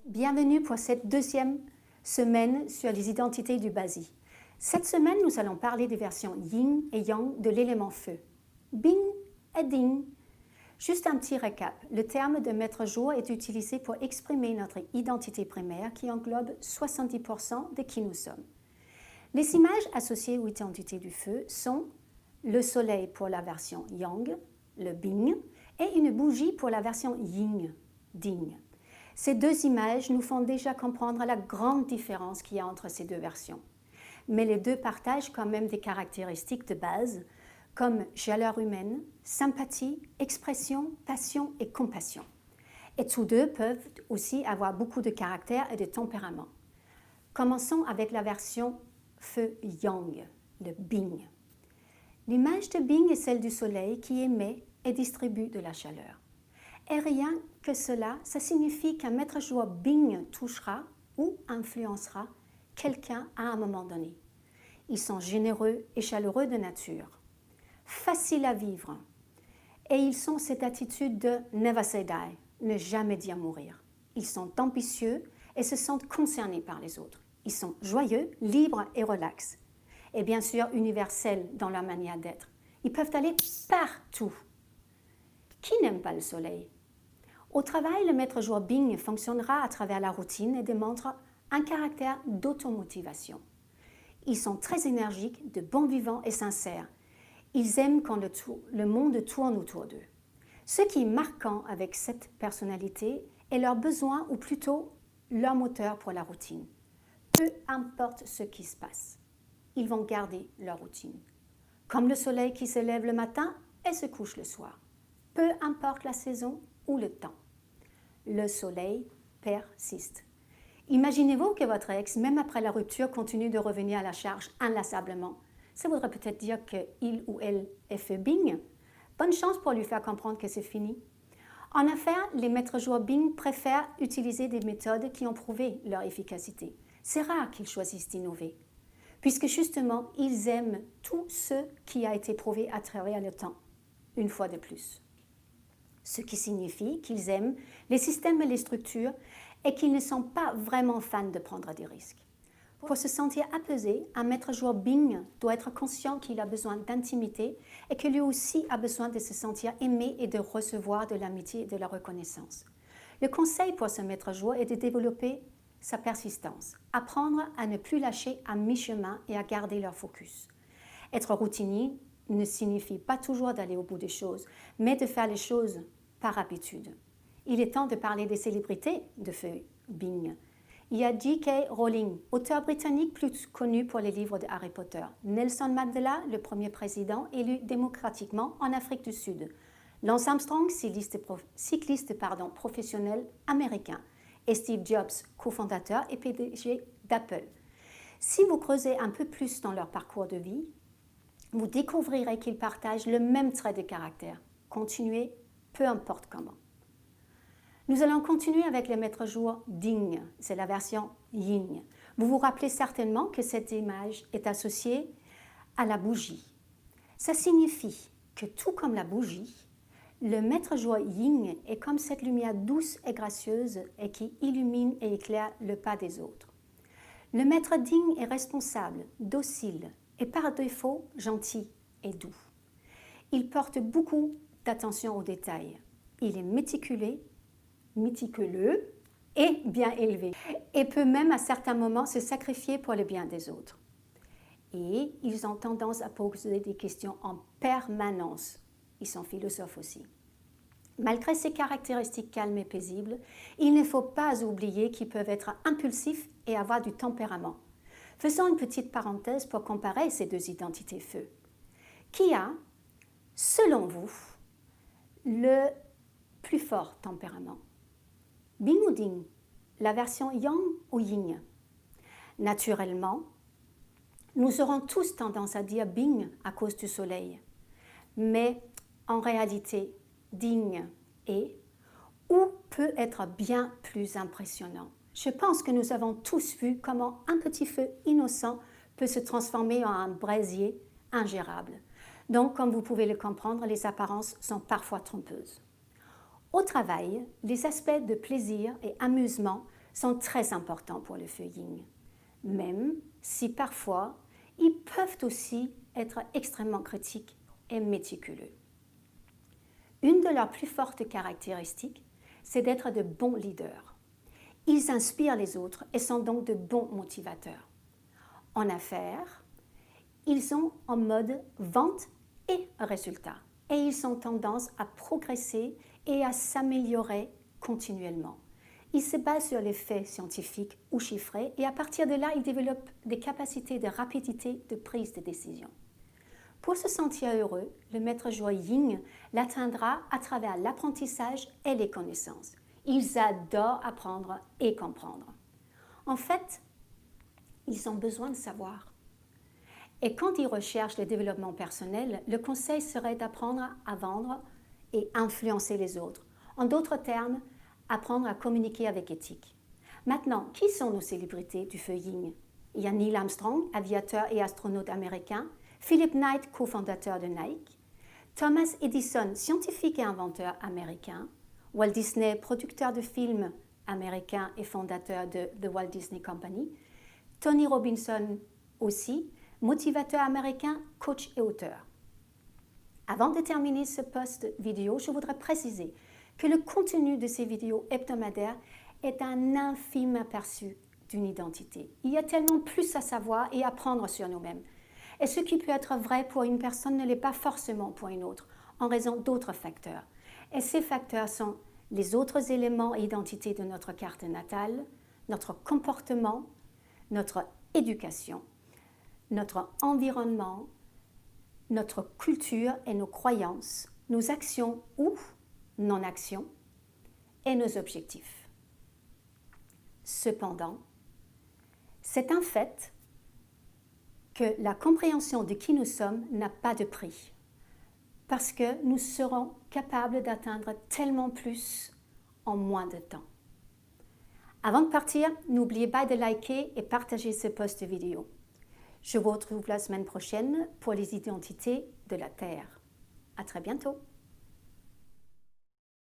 Bienvenue pour cette deuxième semaine sur les identités du Bazi. Cette semaine, nous allons parler des versions yin et yang de l'élément feu. Bing et ding. Juste un petit récap. Le terme de maître jour est utilisé pour exprimer notre identité primaire qui englobe 70% de qui nous sommes. Les images associées aux identités du feu sont le soleil pour la version yang, le bing, et une bougie pour la version yin, ding. Ces deux images nous font déjà comprendre la grande différence qu'il y a entre ces deux versions. Mais les deux partagent quand même des caractéristiques de base comme chaleur humaine, sympathie, expression, passion et compassion. Et tous deux peuvent aussi avoir beaucoup de caractère et de tempérament. Commençons avec la version feu yang, le bing. L'image de bing est celle du soleil qui émet et distribue de la chaleur. Et rien que cela, ça signifie qu'un maître jour bing touchera ou influencera quelqu'un à un moment donné. Ils sont généreux et chaleureux de nature, faciles à vivre, et ils ont cette attitude de « never say die », ne jamais dire mourir. Ils sont ambitieux et se sentent concernés par les autres. Ils sont joyeux, libres et relax, et bien sûr universels dans leur manière d'être. Ils peuvent aller partout. Qui n'aime pas le soleil? Au travail, le maître jour bing fonctionnera à travers la routine et démontre un caractère d'automotivation. Ils sont très énergiques, de bons vivants et sincères. Ils aiment quand le monde tourne autour d'eux. Ce qui est marquant avec cette personnalité est leur besoin, ou plutôt leur moteur pour la routine. Peu importe ce qui se passe, ils vont garder leur routine. Comme le soleil qui se lève le matin et se couche le soir. Peu importe la saison ou le temps. Le soleil persiste. Imaginez-vous que votre ex, même après la rupture, continue de revenir à la charge inlassablement. Ça voudrait peut-être dire qu'il ou elle est feu bing. Bonne chance pour lui faire comprendre que c'est fini. En affaires, les maîtres jour bing préfèrent utiliser des méthodes qui ont prouvé leur efficacité. C'est rare qu'ils choisissent d'innover, puisque justement, ils aiment tout ce qui a été prouvé à travers le temps, une fois de plus. Ce qui signifie qu'ils aiment les systèmes et les structures et qu'ils ne sont pas vraiment fans de prendre des risques. Pour se sentir apaisé, un maître jour bing doit être conscient qu'il a besoin d'intimité et que lui aussi a besoin de se sentir aimé et de recevoir de l'amitié et de la reconnaissance. Le conseil pour ce maître jour est de développer sa persistance, apprendre à ne plus lâcher à mi-chemin et à garder leur focus. Être routinier ne signifie pas toujours d'aller au bout des choses, mais de faire les choses par habitude. Il est temps de parler des célébrités de feu bing. Il y a J.K. Rowling, auteur britannique plus connu pour les livres de Harry Potter. Nelson Mandela, le premier président élu démocratiquement en Afrique du Sud. Lance Armstrong, cycliste professionnel américain. Et Steve Jobs, cofondateur et PDG d'Apple. Si vous creusez un peu plus dans leur parcours de vie, vous découvrirez qu'ils partagent le même trait de caractère. Continuez, peu importe comment. Nous allons continuer avec le maître jour ding, c'est la version yin. Vous vous rappelez certainement que cette image est associée à la bougie. Ça signifie que tout comme la bougie, le maître jour yin est comme cette lumière douce et gracieuse et qui illumine et éclaire le pas des autres. Le maître ding est responsable, docile et par défaut gentil et doux. Il porte beaucoup d'attention aux détails. Il est méticuleux et bien élevé et peut même à certains moments se sacrifier pour le bien des autres. Et ils ont tendance à poser des questions en permanence. Ils sont philosophes aussi. Malgré ces caractéristiques calmes et paisibles, il ne faut pas oublier qu'ils peuvent être impulsifs et avoir du tempérament. Faisons une petite parenthèse pour comparer ces deux identités feu. Qui a, selon vous, le plus fort tempérament? Bing ou ding? La version yang ou yin? Naturellement, nous aurons tous tendance à dire bing à cause du soleil. Mais en réalité, ding est ou peut être bien plus impressionnant. Je pense que nous avons tous vu comment un petit feu innocent peut se transformer en un brasier ingérable. Donc, comme vous pouvez le comprendre, les apparences sont parfois trompeuses. Au travail, les aspects de plaisir et amusement sont très importants pour le feu yin, même si parfois ils peuvent aussi être extrêmement critiques et méticuleux. Une de leurs plus fortes caractéristiques, c'est d'être de bons leaders. Ils inspirent les autres et sont donc de bons motivateurs. En affaires, ils sont en mode vente et résultat, et ils ont tendance à progresser et à s'améliorer continuellement. Ils se basent sur les faits scientifiques ou chiffrés et à partir de là, ils développent des capacités de rapidité de prise de décision. Pour se sentir heureux, le maître joie yin l'atteindra à travers l'apprentissage et les connaissances. Ils adorent apprendre et comprendre. En fait, ils ont besoin de savoir. Et quand ils recherchent le développement personnel, le conseil serait d'apprendre à vendre et influencer les autres. En d'autres termes, apprendre à communiquer avec éthique. Maintenant, qui sont nos célébrités du feu yin? Il y a Neil Armstrong, aviateur et astronaute américain, Philip Knight, cofondateur de Nike, Thomas Edison, scientifique et inventeur américain, Walt Disney, producteur de films américain et fondateur de The Walt Disney Company, Tony Robinson aussi, motivateur américain, coach et auteur. Avant de terminer ce post vidéo, je voudrais préciser que le contenu de ces vidéos hebdomadaires est un infime aperçu d'une identité. Il y a tellement plus à savoir et à apprendre sur nous-mêmes. Et ce qui peut être vrai pour une personne ne l'est pas forcément pour une autre, en raison d'autres facteurs. Et ces facteurs sont les autres éléments et identités de notre carte natale, notre comportement, notre éducation, notre environnement, notre culture et nos croyances, nos actions ou non-actions et nos objectifs. Cependant, c'est un fait que la compréhension de qui nous sommes n'a pas de prix, parce que nous serons capables d'atteindre tellement plus en moins de temps. Avant de partir, n'oubliez pas de liker et partager ce post vidéo. Je vous retrouve la semaine prochaine pour les identités de la Terre. À très bientôt!